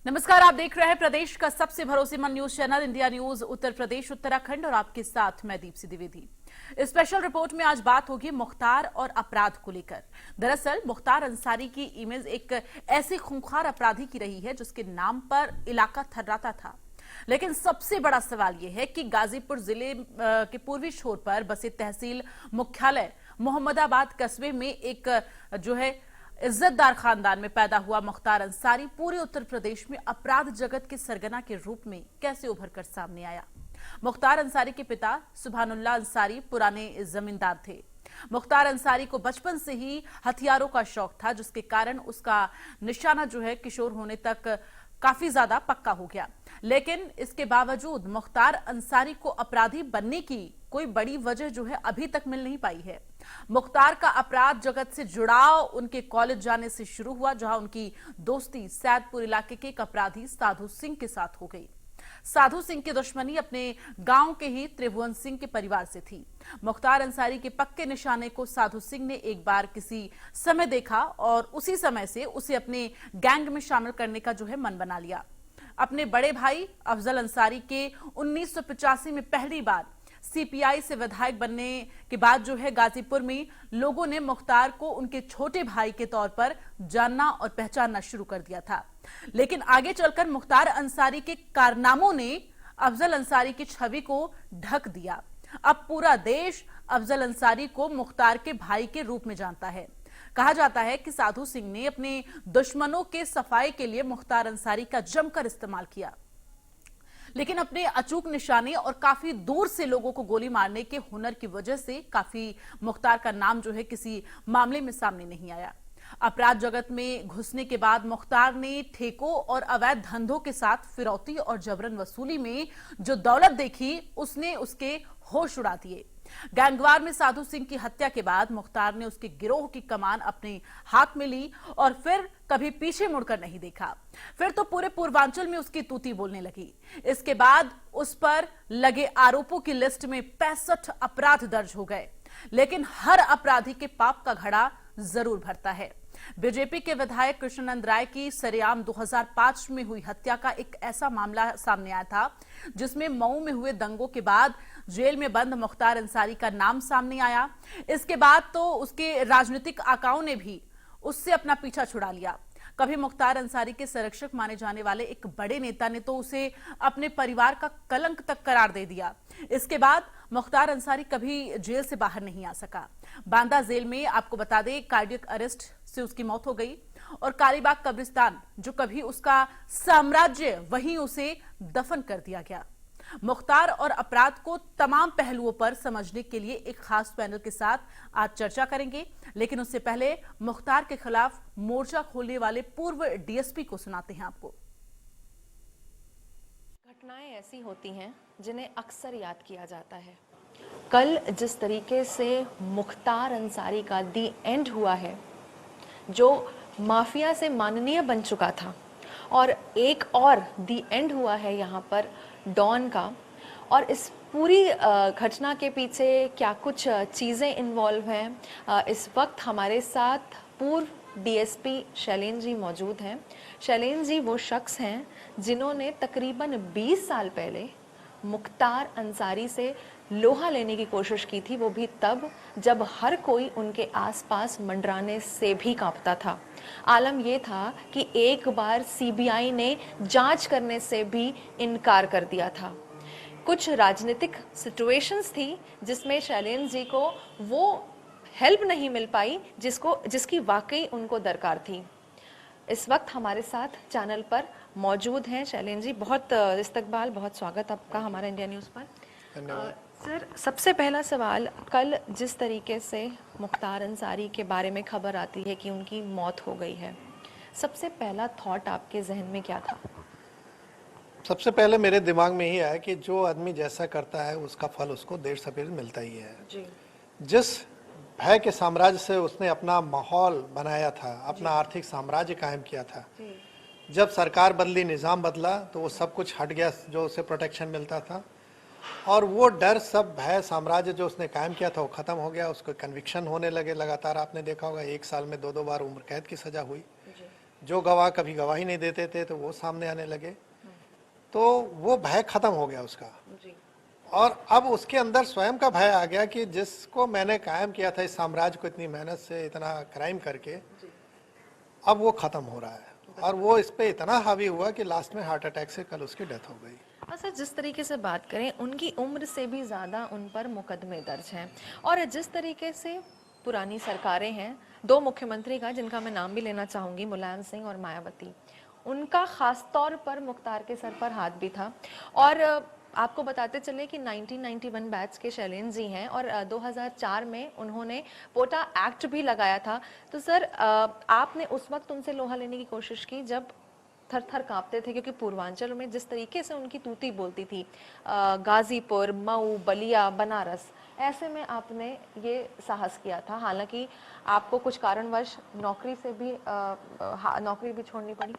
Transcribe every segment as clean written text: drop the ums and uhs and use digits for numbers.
नमस्कार, आप देख रहे हैं प्रदेश का सबसे भरोसेमंद news channel India news Uttar Pradesh Uttarakhand और आपके साथ मैं दीप्ति द्विवेदी। स्पेशल रिपोर्ट में आज बात होगी मुख्तार और अपराध को लेकर। दरअसल मुख्तार अंसारी की इमेज एक ऐसे खूंखार अपराधी की रही है जिसके नाम पर इलाका थर्राता था। लेकिन सबसे बड़ा सवाल यह है कि गाजीपुर जिले के पूर्वी छोर पर बसे तहसील मुख्यालय मोहम्मदाबाद कस्बे में एक इज्जतदार खानदान में पैदा हुआ मुख्तार अंसारी पूरे उत्तर प्रदेश में अपराध जगत के सरगना के रूप में कैसे उभर कर सामने आया। मुख्तार अंसारी के पिता सुभानुल्लाह अंसारी पुराने जमींदार थे। मुख्तार अंसारी को बचपन से ही हथियारों का शौक था, जिसके कारण उसका निशाना किशोर होने तक काफी ज्यादा पक्का हो गया। लेकिन इसके बावजूद मुख्तार अंसारी को अपराधी बनने की कोई बड़ी वजह अभी तक मिल नहीं पाई है। मुख्तार का अपराध जगत से जुड़ाव उनके कॉलेज जाने से शुरू हुआ, जहां उनकी दोस्ती सैदपुर इलाके के एक अपराधी साधु सिंह के साथ हो गई। साधु सिंह की दुश्मनी अपने गांव के ही त्रिभुवन सिंह के परिवार से थी। मुख्तार अंसारी के पक्के निशाने को साधु सिंह ने एक बार किसी समय देखा और उसी समय से उसे अपने गैंग में शामिल करने का मन बना लिया। अपने बड़े भाई अफजल अंसारी के 1985 में पहली बार सीपीआई से विधायक बनने के बाद गाजीपुर में लोगों ने मुख्तार को उनके छोटे भाई के तौर पर जानना और पहचानना शुरू कर दिया था। लेकिन आगे चलकर मुख्तार अंसारी के कारनामों ने अफजल अंसारी की छवि को ढक दिया। अब पूरा देश अफजल अंसारी को मुख्तार के भाई के रूप में जानता है। कहा जाता है कि साधु सिंह ने अपने दुश्मनों के सफाई के लिए मुख्तार अंसारी का जमकर इस्तेमाल किया, लेकिन अपने अचूक निशाने और काफी दूर से लोगों को गोली मारने के हुनर की वजह से काफी मुख्तार का नाम किसी मामले में सामने नहीं आया। अपराध जगत में घुसने के बाद मुख्तार ने ठेकों और अवैध धंधों के साथ फिरौती और जबरन वसूली में जो दौलत देखी, उसने उसके होश उड़ा दिए। गैंगवार में साधु सिंह की हत्या के बाद मुख्तार ने उसके गिरोह की कमान अपने हाथ में ली और फिर कभी पीछे मुड़कर नहीं देखा। फिर तो पूरे पूर्वांचल में उसकी तूती बोलने लगी। इसके बाद उस पर लगे आरोपों की लिस्ट में 65 अपराध दर्ज हो गए। लेकिन हर अपराधी के पाप का घड़ा जरूर भरता है। बीजेपी के विधायक कृष्णनंद राय की सरेआम 2005 में हुई हत्या का एक ऐसा मामला सामने आया था, जिसमें मऊ में हुए दंगों के बाद जेल में बंद मुख्तार अंसारी का नाम सामने आया। इसके बाद तो उसके राजनीतिक आकाओं ने भी उससे अपना पीछा छुड़ा लिया। कभी मुख्तार अंसारी के संरक्षक माने जाने वाले एक बड़े नेता ने तो उसे अपने परिवार का कलंक तक करार दे दिया। इसके बाद मुख्तार अंसारी कभी जेल से बाहर नहीं आ सका। बांदा जेल में आपको बता दें कार्डियक अरेस्ट से उसकी मौत हो गई और कालीबाग कब्रिस्तान जो कभी उसका साम्राज्य, वहीं उसे दफन कर दिया गया। मुख्तार और अपराध को तमाम पहलुओं पर समझने के लिए एक खास पैनल के साथ आज चर्चा करेंगे, लेकिन उससे पहले मुख्तार के खिलाफ मोर्चा खोलने वाले पूर्व डीएसपी को सुनाते हैं आपको। घटनाएं ऐसी होती हैं जिन्हें अक्सर याद किया जाता है। कल जिस तरीके से मुख्तार अंसारी का दी एंड हुआ है, जो माफिया से माननीय बन चुका था, और एक और दी एंड हुआ है यहाँ पर डॉन का, और इस पूरी घटना के पीछे क्या कुछ चीज़ें इन्वॉल्व हैं। इस वक्त हमारे साथ पूर्व डीएसपी शैलेंद्र जी मौजूद हैं। शैलेंद्र जी वो शख्स हैं जिन्होंने तकरीबन 20 साल पहले मुख्तार अंसारी से लोहा लेने की कोशिश की थी, वो भी तब जब हर कोई उनके आसपास मंडराने से भी कांपता था। आलम ये था कि एक बार सीबीआई ने जांच करने से भी इनकार कर दिया था। कुछ राजनीतिक सिचुएशंस थी जिसमें शैलेंद्र जी को वो हेल्प नहीं मिल पाई जिसकी वाकई उनको दरकार थी। इस वक्त हमारे साथ चैनल पर मौजूद हैं शैलेंद्र जी। बहुत इस्तकबाल, बहुत स्वागत आपका हमारा इंडिया न्यूज़ पर। सर, सबसे पहला सवाल, कल जिस तरीके से मुख्तार अंसारी के बारे में खबर आती है कि उनकी मौत हो गई है, सबसे पहला थॉट आपके जहन में क्या था? सबसे पहले मेरे दिमाग में ही आया कि जो आदमी जैसा करता है उसका फल उसको देर सवेर मिलता ही है जी। जिस भय के साम्राज्य से उसने अपना माहौल बनाया था, अपना आर्थिक साम्राज्य कायम किया था, जब सरकार बदली, निज़ाम बदला, तो वो सब कुछ हट गया जो उसे प्रोटेक्शन मिलता था, और वो डर, सब भय, साम्राज्य जो उसने कायम किया था वो ख़त्म हो गया। उसको कन्विक्शन होने लगे लगातार। आपने देखा होगा 1 साल में 2-2 बार उम्र कैद की सज़ा हुई। जो गवाह कभी गवाही नहीं देते थे तो वो सामने आने लगे, तो वो भय खत्म हो गया उसका। और अब उसके अंदर स्वयं का भय आ गया कि जिसको मैंने कायम किया था इस साम्राज्य को इतनी मेहनत से, इतना क्राइम करके, अब वो खत्म हो रहा है। और वो इस पे इतना हावी हुआ कि लास्ट में हार्ट अटैक से कल उसकी डेथ हो गई। सर, जिस तरीके से बात करें, उनकी उम्र से भी ज़्यादा उन पर मुकदमे दर्ज हैं, और जिस तरीके से पुरानी सरकारें हैं, दो मुख्यमंत्री का जिनका मैं नाम भी लेना चाहूँगी, मुलायम सिंह और मायावती, उनका ख़ास तौर पर मुख्तार के सर पर हाथ भी था। और आपको बताते चले कि 1991 बैच के शैलेंद्र जी हैं, और 2004 में उन्होंने पोटा एक्ट भी लगाया था। तो सर, आपने उस वक्त उनसे लोहा लेने की कोशिश की जब थर थर कांपते थे, क्योंकि पूर्वांचल में जिस तरीके से उनकी तूती बोलती थी, गाजीपुर, मऊ, बलिया, बनारस, ऐसे में आपने ये साहस किया था, हालांकि आपको कुछ कारणवश नौकरी से भी नौकरी भी छोड़नी पड़ी।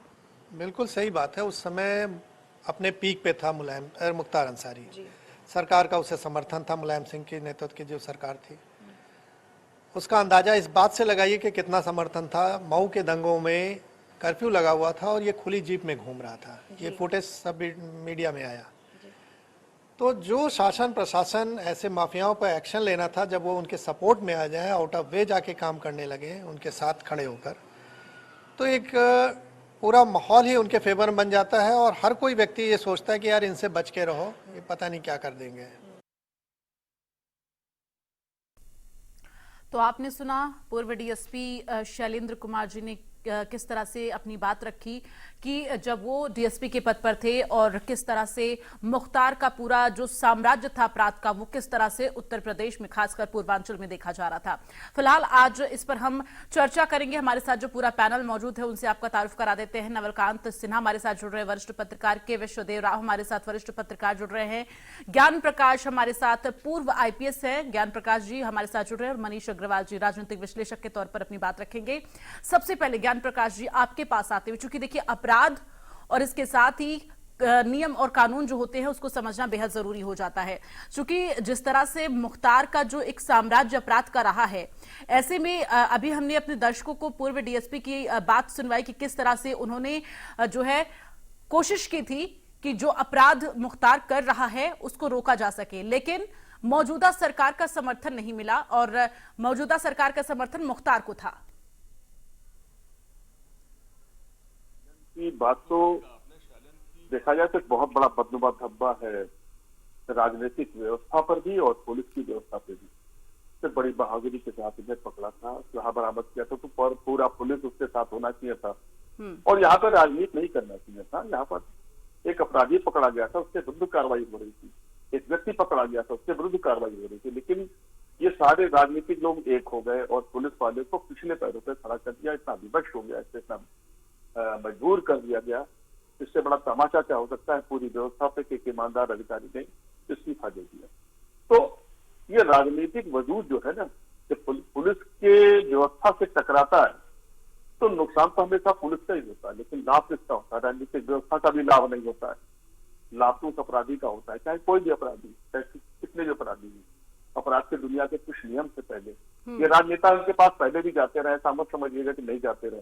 बिल्कुल सही बात है। उस समय अपने पीक पे था मुख्तार अंसारी, सरकार का उसे समर्थन था, मुलायम सिंह के नेतृत्व की जो सरकार थी। उसका अंदाजा इस बात से लगाइए कि कितना समर्थन था। मऊ के दंगों में कर्फ्यू लगा हुआ था और ये खुली जीप में घूम रहा था, ये फुटेज सब मीडिया में आया। तो जो शासन प्रशासन ऐसे माफियाओं पर एक्शन लेना था, जब वो उनके सपोर्ट में आ जाए, आउट ऑफ वे जाके काम करने लगे उनके साथ खड़े होकर, तो एक पूरा माहौल ही उनके फेवर में बन जाता है और हर कोई व्यक्ति ये सोचता है कि यार इनसे बच के रहो, ये पता नहीं क्या कर देंगे। तो आपने सुना पूर्व डीएसपी शैलेंद्र कुमार जी ने किस तरह से अपनी बात रखी कि जब वो डीएसपी के पद पर थे और किस तरह से मुख्तार का पूरा जो साम्राज्य था अपराध का, वो किस तरह से उत्तर प्रदेश में, खासकर पूर्वांचल में देखा जा रहा था। फिलहाल आज इस पर हम चर्चा करेंगे। हमारे साथ जो पूरा पैनल मौजूद है उनसे आपका तारुफ करा देते हैं। नवलकांत सिन्हा हमारे साथ जुड़ रहे हैं, वरिष्ठ पत्रकार, के विश्वदेव राव हमारे साथ वरिष्ठ पत्रकार जुड़ रहे हैं, ज्ञान प्रकाश हमारे साथ पूर्व आईपीएस है, ज्ञान प्रकाश जी हमारे साथ जुड़ रहे हैं, और मनीष अग्रवाल जी राजनीतिक विश्लेषक के तौर पर अपनी बात रखेंगे। सबसे पहले ज्ञान प्रकाश जी, आपके पास आते हुए, चूंकि देखिए अपराध और इसके साथ ही नियम और कानून जो होते हैं उसको समझना बेहद जरूरी हो जाता है, क्योंकि जिस तरह से मुख्तार का जो एक साम्राज्य अपराध का रहा है, ऐसे में अभी हमने अपने दर्शकों को पूर्व डीएसपी की बात सुनवाई कि किस तरह से उन्होंने जो है कोशिश की थी कि जो अपराध मुख्तार कर रहा है उसको रोका जा सके, लेकिन मौजूदा सरकार का समर्थन नहीं मिला और मौजूदा सरकार का समर्थन मुख्तार को था। की बात तो देखा जाए तो बहुत बड़ा बदनुमा धब्बा है राजनीतिक व्यवस्था पर भी और पुलिस की व्यवस्था पर भी। तो बड़ी बहादुरी के साथ इन्हें पकड़ा था, यहाँ बरामद किया था, तो पूरा पुलिस उसके साथ होना चाहिए था और यहाँ पर राजनीति नहीं करना चाहिए था। यहाँ पर एक अपराधी पकड़ा गया था, उसके विरुद्ध कार्रवाई हो रही थी, एक व्यक्ति पकड़ा गया था, उसके विरुद्ध कार्रवाई हो रही थी, लेकिन ये सारे राजनीतिक लोग एक हो गए और पुलिस वाले को पिछले पैरों पर खड़ा कर दिया, इतना विवश हो गया, इतना मजबूर कर दिया गया। इससे बड़ा तमाशा क्या हो सकता है पूरी व्यवस्था पे कि ईमानदार अधिकारी ने इस्तीफा दे दिया। तो ये राजनीतिक वजूद जो है ना, कि पुलिस के व्यवस्था से टकराता है तो नुकसान तो हमेशा पुलिस का ही होता है, लेकिन लाभ किसका होता है? राजनीतिक व्यवस्था का भी लाभ नहीं होता है, लाभ तो उस अपराधी का होता है, चाहे कोई भी अपराधी, चाहे कितने भी अपराधी हैं। अपराध की दुनिया के कुछ नियम से पहले ये राजनेता उनके पास पहले भी जाते रहे, ऐसा मत समझिएगा कि नहीं जाते रहे।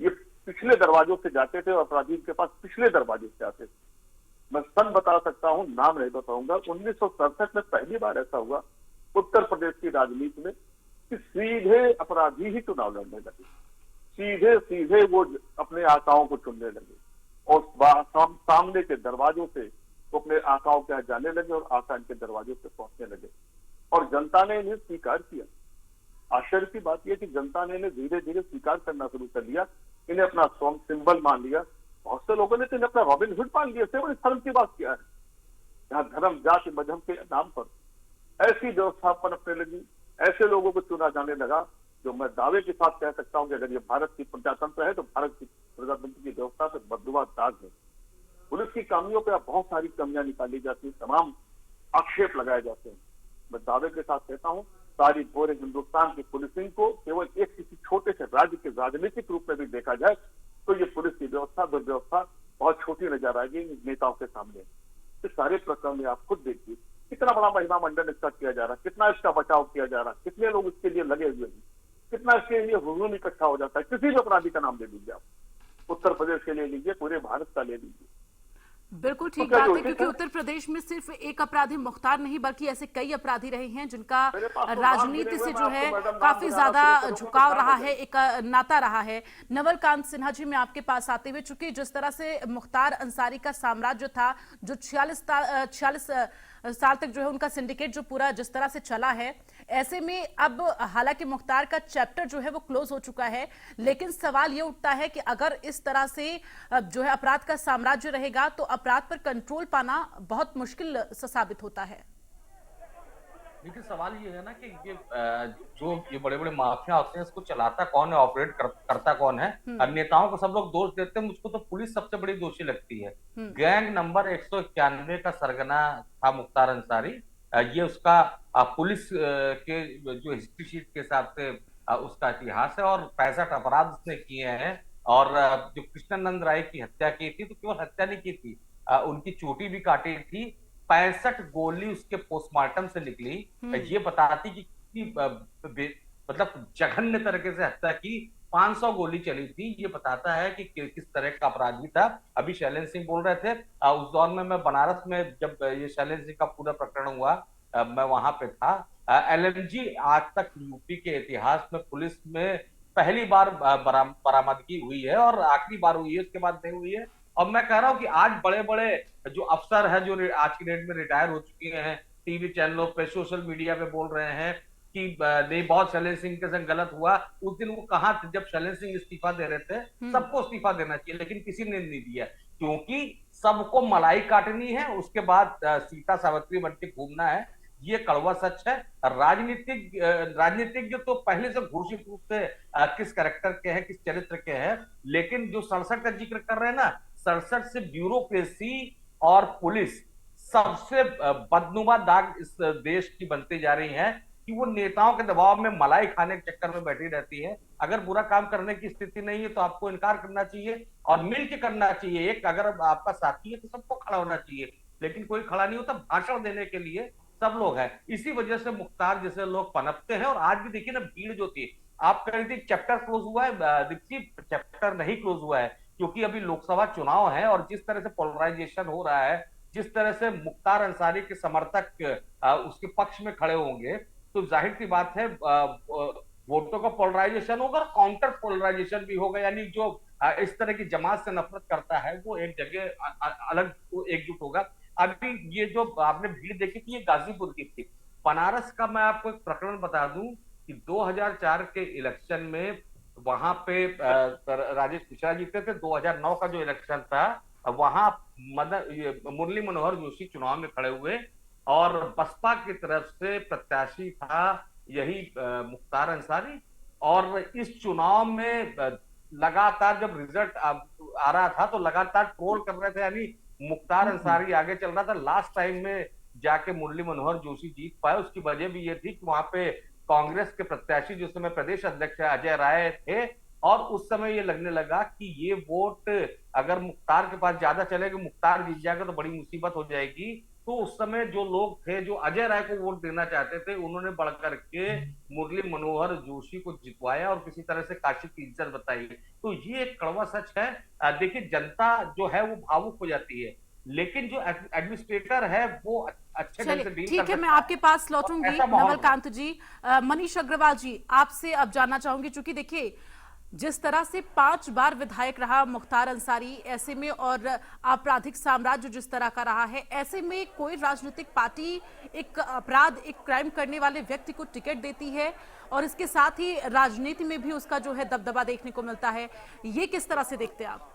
ये पिछले दरवाजों से जाते थे और अपराधी के पास पिछले दरवाजे से आते थे। मैं सन बता सकता हूं, नाम नहीं बताऊंगा। 1967 में पहली बार ऐसा हुआ उत्तर प्रदेश की राजनीति में कि सीधे अपराधी ही चुनाव लड़ने लगे, सीधे सीधे वो अपने आकाओं को चुनने लगे और सामने के दरवाजों से वो अपने आकाओं के यहाँ जाने लगे और आका इनके दरवाजों से पहुंचने लगे और जनता ने इन्हें स्वीकार किया। आश्चर्य की बात यह कि जनता ने इन्हें धीरे धीरे स्वीकार करना शुरू कर लिया, इन्हें अपना स्ट्रॉन्ग सिंबल मान लिया। बहुत से लोगों ने तो इन्हें अपना रॉबिन हुड मान लिया। इससे बड़ी शर्म की बात क्या है? यहाँ धर्म, जाति, मजहब के नाम पर ऐसी व्यवस्था पनपने लगी, ऐसे लोगों को चुना जाने लगा जो मैं दावे के साथ कह सकता हूं कि अगर ये भारत की प्रजातंत्र है तो भारत की प्रजातंत्र की व्यवस्था से बददुआ दाग है। पुलिस की कामियों पर बहुत सारी कमियां निकाली जाती हैं, तमाम आक्षेप लगाए जाते हैं। मैं दावे के साथ कहता हूं सारी पूरे हिंदुस्तान की पुलिसिंग को केवल एक किसी छोटे से राज्य के राजनीतिक रूप में भी देखा जाए तो ये पुलिस की व्यवस्था, दुर्व्यवस्था बहुत छोटी नजर आएगी नेताओं के सामने। इस सारे प्रकरण में आप खुद देखिए कितना बड़ा महिला मंडल इसका किया जा रहा है, कितना इसका बचाव किया जा रहा है, कितने लोग इसके लिए लगे हुए हैं, कितना इसके लिए हुजूम इकट्ठा हो जाता है। किसी भी अपराधी का नाम ले लीजिए आप, उत्तर प्रदेश के ले लीजिए, पूरे भारत का ले लीजिए। बिल्कुल ठीक क्या बात जो है, उचित क्योंकि है? उत्तर प्रदेश में सिर्फ एक अपराधी मुख्तार नहीं बल्कि ऐसे कई अपराधी रहे हैं जिनका मेरे पास तो नाम राजनीति गिने हुए, से मैं जो आपको है मैडम नाम काफी बताना ज्यादा शुरू करूंगा तो झुकाव शाम रहा हो है, एक नाता रहा है। नवल कांत सिन्हा जी, मैं आपके पास आते हुए, चूंकि जिस तरह से मुख्तार अंसारी का साम्राज्य था, जो 46 साल तक जो है उनका सिंडिकेट जो पूरा जिस तरह से चला है, ऐसे में अब हालांकि मुख्तार का चैप्टर जो है वो क्लोज हो चुका है, लेकिन सवाल ये उठता है कि अगर इस तरह से जो है अपराध का साम्राज्य रहेगा तो अपराध पर कंट्रोल पाना बहुत मुश्किल सा साबित होता है। देखिए सवाल ये है ना कि जो ये बड़े बड़े माफिया होते हैं, इसको चलाता कौन है, ऑपरेट करता कौन है। नेताओं को सब लोग दोष देते हैं, मुझको तो पुलिस सबसे बड़ी दोषी लगती है। गैंग नंबर 191 का सरगना था मुख्तार अंसारी। ये उसका पुलिस के जो हिस्ट्री शीट के हिसाब से उसका इतिहास है, और 65 अपराध उसने किए हैं। और जो कृष्णानंद राय की हत्या की थी, तो केवल हत्या नहीं की थी, उनकी चोटी भी काटी थी। 65 गोली उसके पोस्टमार्टम से निकली, ये बताती कि मतलब जघन्य तरीके से हत्या की। 500 गोली चली थी, ये बताता है कि किस तरह का अपराधी था। अभी शैलेंद्र सिंह बोल रहे थे, उस दौर में मैं बनारस में, जब ये शैलेंद्र सिंह का पूरा प्रकरण हुआ, मैं वहां पे था। एलएमजी आज तक यूपी के इतिहास में पुलिस में पहली बार बरामदगी हुई है, और आखिरी बार हुई है, उसके बाद नहीं हुई है। और मैं कह रहा हूं कि आज बड़े बड़े जो अफसर हैं, जो आज की डेट में रिटायर हो चुके हैं, टीवी चैनलों पे, सोशल मीडिया पे बोल रहे हैं कि नहीं, बहुत शैलेंद्र सिंह के संग गलत हुआ। उस दिन वो कहां थे जब शैलेंद्र सिंह इस्तीफा दे रहे थे? सबको इस्तीफा देना चाहिए, लेकिन किसी ने नहीं दिया, क्योंकि सबको मलाई काटनी है, उसके बाद सीता सावित्री बन के घूमना है। ये कड़वा सच है। राजनीतिज्ञ तो पहले से घोषित रूप से किस कैरेक्टर के हैं, किस चरित्र के हैं, लेकिन जो 67 का जिक्र कर रहे हैं ना, 67 से ब्यूरोक्रेसी और पुलिस सबसे बदनुमा दाग इस देश की बनती जा रही है, कि वो नेताओं के दबाव में मलाई खाने के चक्कर में बैठी रहती है। अगर बुरा काम करने की स्थिति नहीं है तो आपको इनकार करना चाहिए और मिलकर करना चाहिए। एक अगर आपका साथी है तो सबको खड़ा होना चाहिए, लेकिन कोई खड़ा नहीं होता। भाषण देने के लिए सब लोग हैं। इसी वजह से मुख्तार जैसे लोग पनपते हैं। और आज भी देखिए ना, भीड़ जो थी, आप कह रही थी चैप्टर क्लोज हुआ है, दीप्ति चैप्टर नहीं क्लोज हुआ है, क्योंकि अभी लोकसभा चुनाव है, और जिस तरह से पोलराइजेशन हो रहा है, जिस तरह से मुख्तार अंसारी के समर्थक उसके पक्ष में खड़े होंगे, तो जाहिर सी बात है वोटों का पोलराइजेशन होगा, काउंटर पोलराइजेशन भी होगा। यानी जो इस तरह की जमात से नफरत करता है, वो एक जगह अलग एकजुट होगा। अभी ये जो आपने भीड़ देखी थी, ये गाजीपुर की थी। बनारस का मैं आपको एक प्रकरण बता दूं कि 2004 के इलेक्शन में वहां पे राजेश मिश्रा जीते थे। 2009 का जो इलेक्शन था, वहां मुरली मनोहर जोशी चुनाव में खड़े हुए, और बसपा की तरफ से प्रत्याशी था यही मुख्तार अंसारी। और इस चुनाव में लगातार जब रिजल्ट आ रहा था, तो लगातार ट्रोल कर रहे थे, यानी मुख्तार अंसारी आगे चल रहा था। लास्ट टाइम में जाके मुरली मनोहर जोशी जीत पाए। उसकी वजह भी ये थी कि वहां पे कांग्रेस के प्रत्याशी जिस समय प्रदेश अध्यक्ष अजय राय थे, और उस समय ये लगने लगा कि ये वोट अगर मुख्तार के पास ज्यादा चलेगा, मुख्तार जीत जाएगा तो बड़ी मुसीबत हो जाएगी। तो उस समय जो लोग थे जो अजय राय को वोट देना चाहते थे, उन्होंने बढ़कर के मुरली मनोहर जोशी को जितवाया और किसी तरह से काशी की इज्जत बताई। तो ये एक कड़वा सच है। देखिए, जनता जो है वो भावुक हो जाती है, लेकिन जो एडमिनिस्ट्रेटर है वो अच्छे ढंग से डील ठीक है, मैं है। आपके पास लौटूंगी नवल कांत जी। मनीष अग्रवाल जी, आपसे अब जानना चाहूंगी, चूंकि देखिए जिस तरह से 5 बार विधायक रहा मुख्तार अंसारी, ऐसे में और आपराधिक साम्राज्य जिस तरह का रहा है, ऐसे में कोई राजनीतिक पार्टी एक अपराध, एक क्राइम करने वाले व्यक्ति को टिकट देती है, और इसके साथ ही राजनीति में भी उसका जो है दबदबा देखने को मिलता है। ये किस तरह से देखते हैं आप?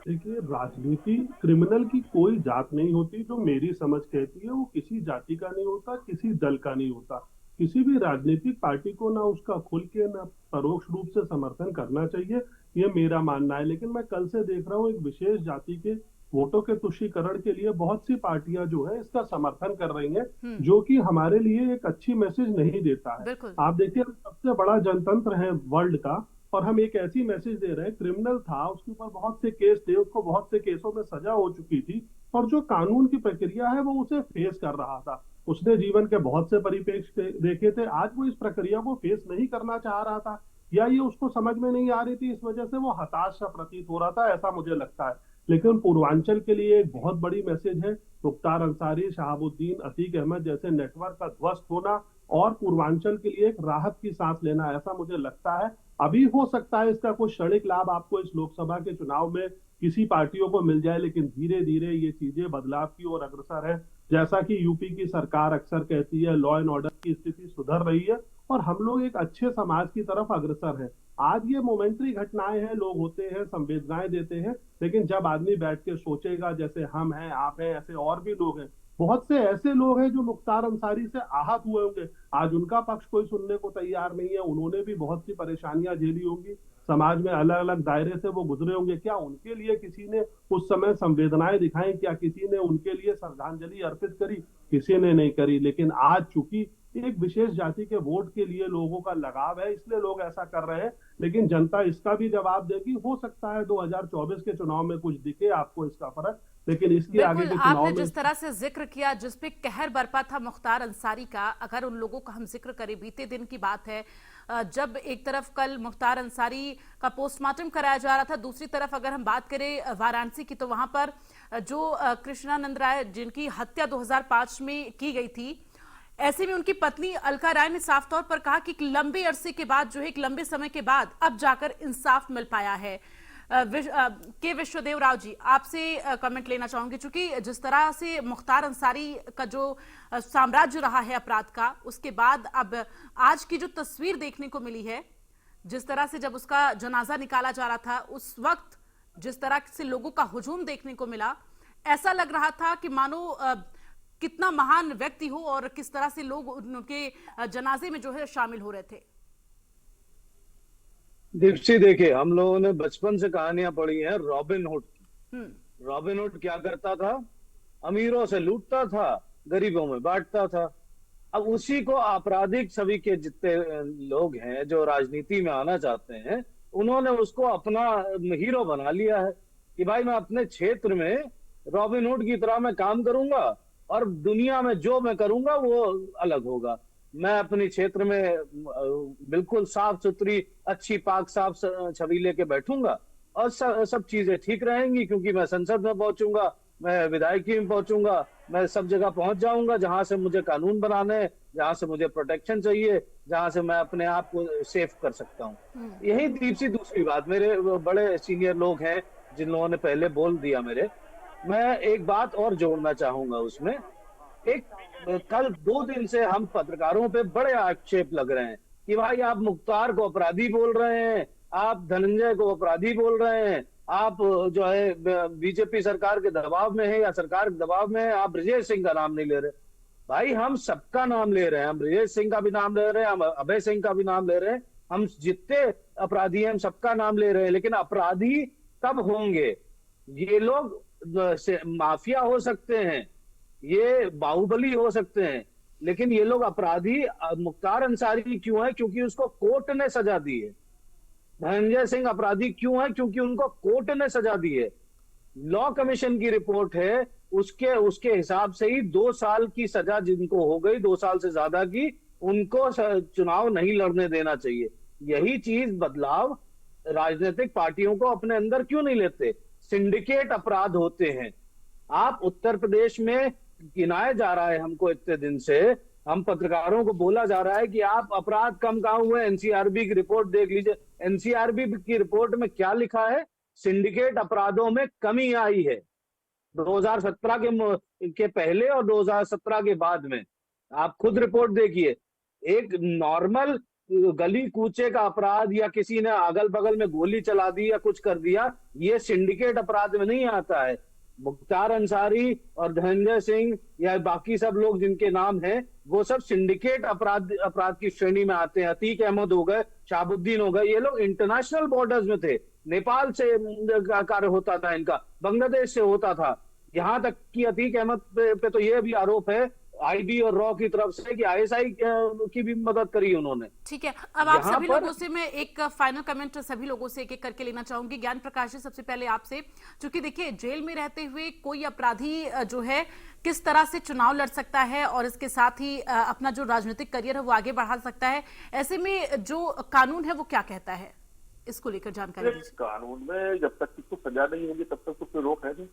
देखिए, राजनीति क्रिमिनल की कोई जात नहीं होती। जो मेरी समझ कहती है, वो किसी जाति का नहीं होता, किसी दल का नहीं होता। किसी भी राजनीतिक पार्टी को ना उसका खुल के ना परोक्ष रूप से समर्थन करना चाहिए, ये मेरा मानना है। लेकिन मैं कल से देख रहा हूँ एक विशेष जाति के वोटों के तुष्टीकरण के लिए बहुत सी पार्टियां जो है इसका समर्थन कर रही हैं, जो कि हमारे लिए एक अच्छी मैसेज नहीं देता है। आप देखिए, सबसे बड़ा जनतंत्र है वर्ल्ड का, और हम एक ऐसी मैसेज दे रहे हैं, क्रिमिनल था, उसके ऊपर बहुत से केस थे, उसको बहुत से केसों में सजा हो चुकी थी, और जो कानून की प्रक्रिया है वो उसे फेस कर रहा था। उसने जीवन के बहुत से परिप्रेक्ष्य देखे थे। आज वो इस प्रक्रिया को फेस नहीं करना चाह रहा था, या ये उसको समझ में नहीं आ रही थी, इस वजह से वो हताश सा प्रतीत हो रहा था, ऐसा मुझे लगता है। लेकिन पूर्वांचल के लिए एक बहुत बड़ी मैसेज है। मुख्तार अंसारी, शहाबुद्दीन, अतीक अहमद जैसे नेटवर्क का ध्वस्त होना और पूर्वांचल के लिए एक राहत की सांस लेना, ऐसा मुझे लगता है। अभी हो सकता है इसका कुछ क्षणिक लाभ आपको इस लोकसभा के चुनाव में किसी पार्टियों को मिल जाए, लेकिन धीरे धीरे ये चीजें बदलाव की ओर अग्रसर है। जैसा कि यूपी की सरकार अक्सर कहती है, लॉ एंड ऑर्डर की स्थिति सुधर रही है और हम लोग एक अच्छे समाज की तरफ अग्रसर है। आज ये मोमेंट्री घटनाएं हैं, लोग होते हैं, संवेदनाएं देते हैं, लेकिन जब आदमी बैठ के सोचेगा, जैसे हम हैं, आप हैं, ऐसे और भी लोग हैं, बहुत से ऐसे लोग हैं जो मुख्तार अंसारी से आहत हुए होंगे, आज उनका पक्ष कोई सुनने को तैयार नहीं है। उन्होंने भी बहुत सी परेशानियां झेली होंगी, समाज में अलग अलग दायरे से वो गुजरे होंगे। क्या उनके लिए किसी ने उस समय संवेदनाएं दिखाई? क्या किसी ने उनके लिए श्रद्धांजलि अर्पित करी? किसी ने नहीं करी। लेकिन आज चूंकि एक विशेष जाति के वोट के लिए लोगों का लगाव है, इसलिए लोग ऐसा कर रहे हैं। लेकिन जनता इसका भी जवाब देगी। हो सकता है 2024 के चुनाव में कुछ दिखे आपको इसका फर्क, लेकिन इसके आगे के चुनाव आपने में जिस तरह से जिक्र किया, जिस पे कहर बरपा था मुख्तार अंसारी का, अगर उन लोगों का हम जिक्र करें, बीते दिन की बात है जब एक तरफ कल मुख्तार अंसारी का पोस्टमार्टम कराया जा रहा था, दूसरी तरफ अगर हम बात करें वाराणसी की, तो वहां पर जो कृष्णानंद राय जिनकी हत्या 2005 में की गई थी, ऐसे में उनकी पत्नी अलका राय ने साफ तौर पर कहा कि एक लंबे अरसे के बाद, जो है एक लंबे समय के बाद अब जाकर इंसाफ मिल पाया है। के विश्वदेव राव जी, आपसे कमेंट लेना चाहूंगी, क्योंकि जिस तरह से मुख्तार अंसारी का जो साम्राज्य रहा है अपराध का, उसके बाद अब आज की जो तस्वीर देखने को मिली है, जिस तरह से जब उसका जनाजा निकाला जा रहा था, उस वक्त जिस तरह से लोगों का हुजूम देखने को मिला, ऐसा लग रहा था कि मानो कितना महान व्यक्ति हो और किस तरह से लोग उनके जनाजे में जो है शामिल हो रहे थे। दीप्ति, देखिए, हम लोगों ने बचपन से कहानियां पढ़ी हैं रॉबिन हुड की। रॉबिन हुड क्या करता था? अमीरों से लूटता था, गरीबों में बांटता था। अब उसी को आपराधिक छवि के जितने लोग हैं जो राजनीति में आना चाहते हैं, उन्होंने उसको अपना हीरो बना लिया है कि भाई मैं अपने क्षेत्र में रॉबिन हुड की तरह मैं काम करूंगा और दुनिया में जो मैं करूंगा वो अलग होगा। मैं अपने क्षेत्र में बिल्कुल साफ सुथरी, अच्छी पाक साफ छवि लेके बैठूंगा और सब चीजें ठीक रहेंगी, क्योंकि मैं संसद में पहुंचूंगा, मैं विधायकी में पहुंचूंगा, मैं सब जगह पहुंच जाऊंगा जहां से मुझे कानून बनाने, जहां से मुझे प्रोटेक्शन चाहिए, जहां से मैं अपने आप को सेफ कर सकता हूं। यही दीप्ति दूसरी बात, मेरे बड़े सीनियर लोग हैं जिन लोगों ने पहले बोल दिया मेरे, मैं एक बात और जोड़ना चाहूंगा उसमें। एक कल 2 दिन से हम पत्रकारों पे बड़े आक्षेप लग रहे हैं कि भाई आप मुख्तार को अपराधी बोल रहे हैं, आप धनंजय को अपराधी बोल रहे हैं, आप जो है बीजेपी सरकार के दबाव में है या सरकार के दबाव में है, आप ब्रजेश सिंह का नाम नहीं ले रहे। भाई हम सबका नाम ले रहे हैं, हम ब्रजेश सिंह का भी नाम ले रहे हैं, हम अभय सिंह का भी नाम ले रहे हैं, हम जितने अपराधी हैं हम सबका नाम ले रहे हैं। लेकिन अपराधी कब होंगे? ये लोग माफिया हो सकते हैं, ये बाहुबली हो सकते हैं, लेकिन ये लोग अपराधी मुख्तार अंसारी क्यों है? क्योंकि उसको कोर्ट ने सजा दी है। धनंजय सिंह अपराधी क्यों है? क्योंकि उनको कोर्ट ने सजा दी है। लॉ कमीशन की रिपोर्ट है, उसके हिसाब से ही 2 साल की सजा जिनको हो गई, 2 साल से ज्यादा की, उनको चुनाव नहीं लड़ने देना चाहिए। यही चीज बदलाव राजनीतिक पार्टियों को अपने अंदर क्यों नहीं लेते? सिंडिकेट अपराध होते हैं। आप उत्तर प्रदेश में गिनाया जा रहा है हमको इतने दिन से, हम पत्रकारों को बोला जा रहा है कि आप अपराध कम कहाँ हुए, एनसीआरबी की रिपोर्ट देख लीजिए। एनसीआरबी की रिपोर्ट में क्या लिखा है? सिंडिकेट अपराधों में कमी आई है 2017 के पहले और 2017 के बाद में। आप खुद रिपोर्ट देखिए, एक नॉर्मल गली कूचे का अपराध या किसी ने अगल बगल में गोली चला दी या कुछ कर दिया, ये सिंडिकेट अपराध में नहीं आता है। मुख्तार अंसारी और धनंजय सिंह या बाकी सब लोग जिनके नाम हैं, वो सब सिंडिकेट अपराध की श्रेणी में आते हैं। अतीक अहमद हो गए, शहाबुद्दीन हो गए, ये लोग इंटरनेशनल बॉर्डर्स में थे, नेपाल से कार्य होता था इनका, बांग्लादेश से होता था। यहां तक कि अतीक अहमद पे तो ये भी आरोप है, आईबी और रॉ की तरफ से कि आईएसआई की भी मदद करी उन्होंने। ठीक है, अब आप यहाँ सभी पर- लोगों से मैं एक फाइनल कमेंट सभी लोगों से एक एक करके लेना चाहूंगी। ज्ञान प्रकाश जी, सबसे पहले आपसे, क्योंकि देखिए जेल में रहते हुए कोई अपराधी जो है किस तरह से चुनाव लड़ सकता है और इसके साथ ही अपना जो राजनीतिक करियर है वो आगे बढ़ा सकता है, ऐसे में जो कानून है वो क्या कहता है, इसको लेकर जानकारी इस दीजिए। कानून में जब तक किसको सजा नहीं होगी तब तक तो कोई रोक है नहीं।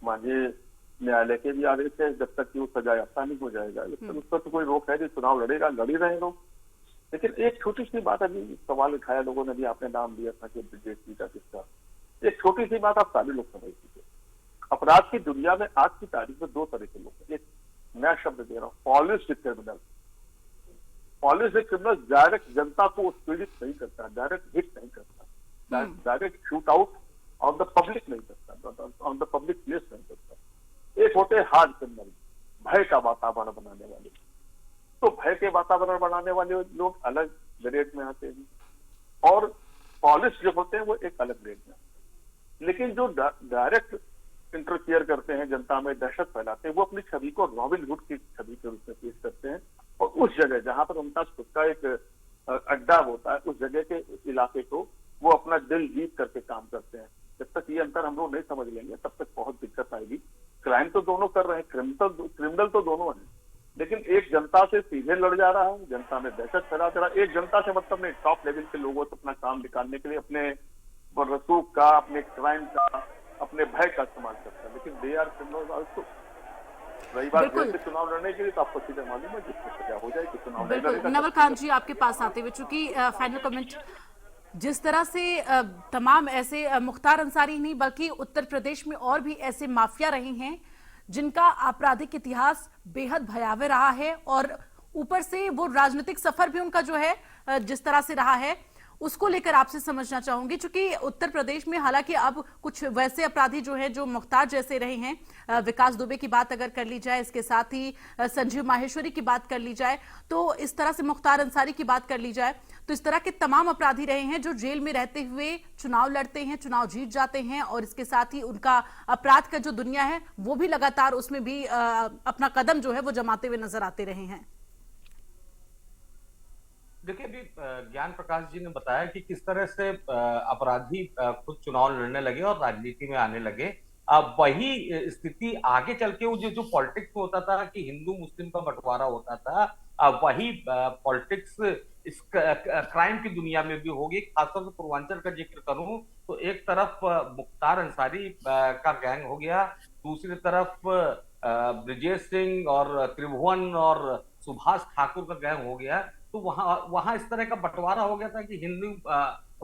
माननीय न्यायालय के भी आदेश है, जब तक कि वो सजा याफ्ता नहीं हो जाएगा जब तक उस पर तो कोई रोक है नहीं। चुनाव लड़ेगा, लड़ी रहे लोग। लेकिन एक छोटी सी बात, अभी सवाल उठाया लोगों ने, भी आपने नाम दिया था कि ब्रिजेश जी का किसका, एक छोटी सी बात आप सारे लोग समझ लीजिए। अपराध की दुनिया में आज की तारीख में दो तरह के लोग हैं। एक नया शब्द दे रहा हूँ, polished criminal. Polished criminal direct जनता को पीड़ित नहीं करता, डायरेक्ट हिट नहीं करता, direct shoot out on the public नहीं करता, ऑन द पब्लिक प्लेस नहीं करता। एक होते हैं हार्ड क्रिमिनल, भय का वातावरण बनाने वाले। तो भय के वातावरण बनाने वाले लोग अलग ग्रेड में आते हैं, और पॉलिश जो होते हैं वो एक अलग ग्रेड में आते हैं। लेकिन जो डायरेक्ट इंटरफियर करते हैं, जनता में दहशत फैलाते हैं, वो अपनी छवि को रॉबिन हुड की छवि के रूप में पेश करते हैं, और उस जगह जहां पर उनका खुद का एक अड्डा होता है, उस जगह के इलाके को वो अपना दिल जीत करके काम करते हैं। जब तक ये अंतर हम लोग नहीं समझ लेंगे तब तक बहुत दिक्कत आएगी। क्राइम तो दोनों कर रहे हैं, क्रिमिनल तो दोनों हैं, लेकिन एक जनता से सीधे लड़ जा रहा है, जनता में दहशत फैला रहा है। एक जनता से मतलब नहीं, टॉप लेवल के लोगों से अपना काम निकालने के लिए अपने रसूख का, अपने क्राइम का, अपने भय का इस्तेमाल करता है। लेकिन दे आर क्रिमिनल आल्सो। रही बात जेल से चुनाव लड़ने के लिए, तो आपको सीधे मालूम है जिसको सजा हो जाएगी चुनाव नहीं बिल्कुल, लड़ेगा। नवल खान जी आपके पास आते हुए, चूंकि फाइनल कमेंट, जिस तरह से तमाम ऐसे मुख्तार अंसारी नहीं बल्कि उत्तर प्रदेश में और भी ऐसे माफिया रहे हैं जिनका आपराधिक इतिहास बेहद भयावह रहा है, और ऊपर से वो राजनीतिक सफर भी उनका जो है जिस तरह से रहा है, उसको लेकर आपसे समझना चाहूंगी। चूंकि उत्तर प्रदेश में हालांकि अब कुछ वैसे अपराधी जो हैं जो मुख्तार जैसे रहे हैं, विकास दुबे की बात अगर कर ली जाए, इसके साथ ही संजीव माहेश्वरी की बात कर ली जाए, तो इस तरह से मुख्तार अंसारी की बात कर ली जाए, तो इस तरह के तमाम अपराधी रहे हैं जो जेल में रहते हुए चुनाव लड़ते हैं, चुनाव जीत जाते हैं, और इसके साथ ही उनका अपराध का जो दुनिया है वो भी लगातार उसमें भी अपना कदम जो है वो जमाते हुए नजर आते रहे हैं। देखिए, अभी ज्ञान प्रकाश जी ने बताया कि किस तरह से अपराधी खुद चुनाव लड़ने लगे और राजनीति में आने लगे। वही स्थिति आगे चल के वो जो पॉलिटिक्स में होता था कि हिंदू मुस्लिम का बंटवारा होता था, वही पॉलिटिक्स इस क्राइम की दुनिया में भी होगी। खासतौर से पूर्वांचल का जिक्र करूं तो एक तरफ मुख्तार अंसारी का गैंग हो गया, दूसरी तरफ ब्रिजेश सिंह और त्रिभुवन और सुभाष ठाकुर का गैंग हो गया। तो वहां इस तरह का बंटवारा हो गया था कि हिंदू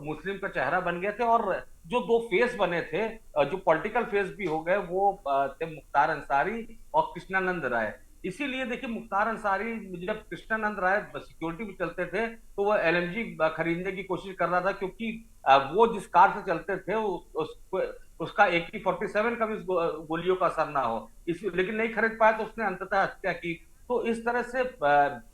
मुस्लिम का चेहरा बन गए थे, और जो दो फेस बने थे, जो पॉलिटिकल फेस भी हो गए, वो थे मुख्तार अंसारी और कृष्णानंद राय। इसीलिए देखिए, मुख्तार अंसारी जब कृष्णानंद राय सिक्योरिटी में चलते थे तो वो एलएमजी खरीदने की कोशिश कर रहा था, क्योंकि वो जिस कार से चलते थे उसका AK-47 का भी गोलियों का असर ना हो, लेकिन नहीं खरीद पाया तो उसने अंततः हत्या की। तो इस तरह से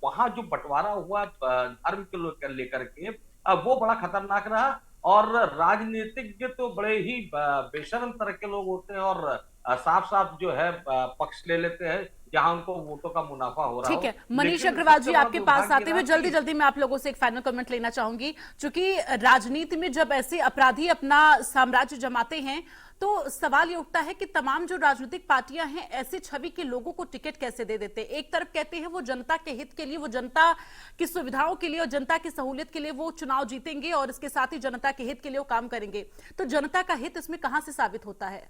वहां जो बंटवारा हुआ धर्म के लेकर के, वो बड़ा खतरनाक रहा। और राजनीतिज्ञ तो बड़े ही बेशर्म तरह के लोग होते हैं, और साफ साफ जो है पक्ष ले लेते हैं जहां उनको वोटों का मुनाफा हो रहा है। ठीक है, मनीष अग्रवाल जी आपके पास आते हुए जल्दी जल्दी मैं आप लोगों से एक फाइनल कमेंट लेना चाहूंगी। क्योंकि राजनीति में जब ऐसे अपराधी अपना साम्राज्य जमाते हैं तो सवाल ये उठता है कि तमाम जो राजनीतिक पार्टियां हैं ऐसे छवि के लोगों को टिकट कैसे दे देते हैं। एक तरफ कहते हैं वो जनता के हित के लिए, वो जनता की सुविधाओं के लिए और जनता की सहूलियत के लिए वो चुनाव जीतेंगे, और इसके साथ ही जनता के हित के लिए वो काम करेंगे। तो जनता का हित इसमें कहां से साबित होता है?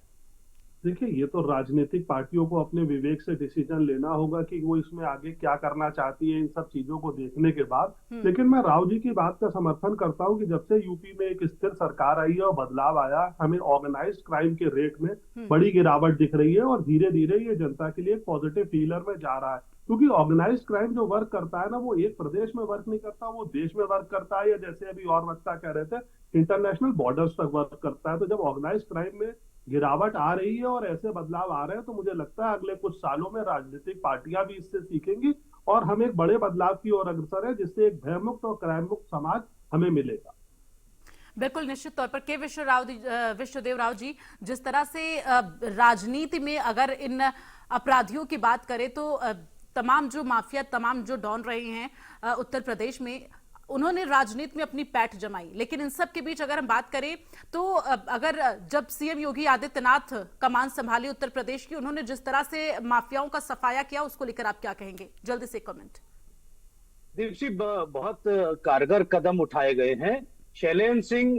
देखिए, ये तो राजनीतिक पार्टियों को अपने विवेक से डिसीजन लेना होगा कि वो इसमें आगे क्या करना चाहती है इन सब चीजों को देखने के बाद। लेकिन मैं राव जी की बात का समर्थन करता हूं कि जब से यूपी में एक स्थिर सरकार आई है और बदलाव आया, हमें ऑर्गेनाइज्ड क्राइम के रेट में बड़ी गिरावट दिख रही है, और धीरे धीरे ये जनता के लिए एक पॉजिटिव फीलर में जा रहा है। क्योंकि ऑर्गेनाइज्ड क्राइम जो वर्क करता है ना, वो एक प्रदेश में वर्क नहीं करता, वो देश में वर्क करता है, या जैसे अभी और वक्ता कह रहे थे इंटरनेशनल बॉर्डर्स तक वर्क करता है। तो जब ऑर्गेनाइज्ड क्राइम में गिरावट आ रही है और ऐसे बदलाव आ रहे हैं, तो मुझे लगता है अगले कुछ सालों में राजनीतिक पार्टियां भी इससे सीखेंगी और हम एक बड़े बदलाव की ओर अग्रसर है, जिससे एक भयमुक्त और क्राइम मुक्त समाज हमें मिलेगा। बिल्कुल, निश्चित तौर पर के विश्वदेव राव जी, जिस तरह से राजनीति में अगर इन अपराधियों की बात करें तो तमाम जो माफिया, तमाम जो डॉन रहे हैं उत्तर प्रदेश में, उन्होंने राजनीति में अपनी पैठ जमाई। लेकिन इन सब के बीच अगर हम बात करें तो अगर जब सीएम योगी आदित्यनाथ कमान संभाली उत्तर प्रदेश की, उन्होंने जिस तरह से माफियाओं का सफाया किया, उसको लेकर आप क्या कहेंगे? जल्दी से कमेंट। दीपसी, बहुत कारगर कदम उठाए गए हैं। शैलेंद्र सिंह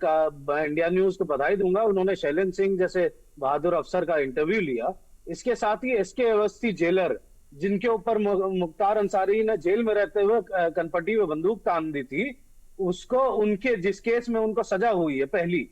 का इंडिया न्यूज को बधाई दूंगा, उन्होंने शैलेंद्र सिंह जैसे बहादुर अफसर का इंटरव्यू लिया। इसके साथ ही एसके अवस्थी जेलर, जिनके ऊपर मुख्तार अंसारी ने जेल में रहते हुए कनपट्टी में बंदूक तान दी थी, उसको उनके जिस केस में उनको सजा हुई है पहली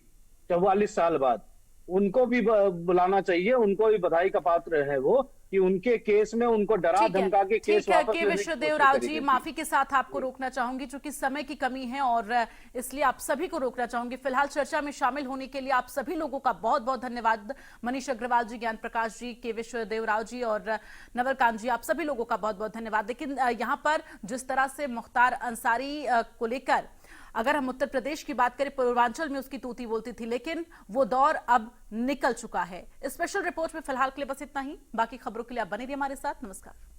44 साल बाद, उनको भी बुलाना चाहिए, उनको भी बधाई का पात्र है वो कि उनके केस में उनको डरा धमका के केस वापस के विश्वदेव राव जी, माफी के साथ आपको रोकना चाहूंगी क्योंकि समय की कमी है और इसलिए आप सभी को रोकना चाहूंगी। फिलहाल चर्चा में शामिल होने के लिए आप सभी लोगों का बहुत बहुत धन्यवाद। मनीष अग्रवाल जी, ज्ञान प्रकाश जी, के विश्वदेव राव जी और नवलकांत जी, आप सभी लोगों का बहुत बहुत धन्यवाद। लेकिन यहाँ पर जिस तरह से मुख्तार अंसारी को लेकर अगर हम उत्तर प्रदेश की बात करें, पूर्वांचल में उसकी तूती बोलती थी, लेकिन वो दौर अब निकल चुका है। स्पेशल रिपोर्ट में फिलहाल के लिए बस इतना ही। बाकी खबरों के लिए आप बने रहिए हमारे साथ। नमस्कार।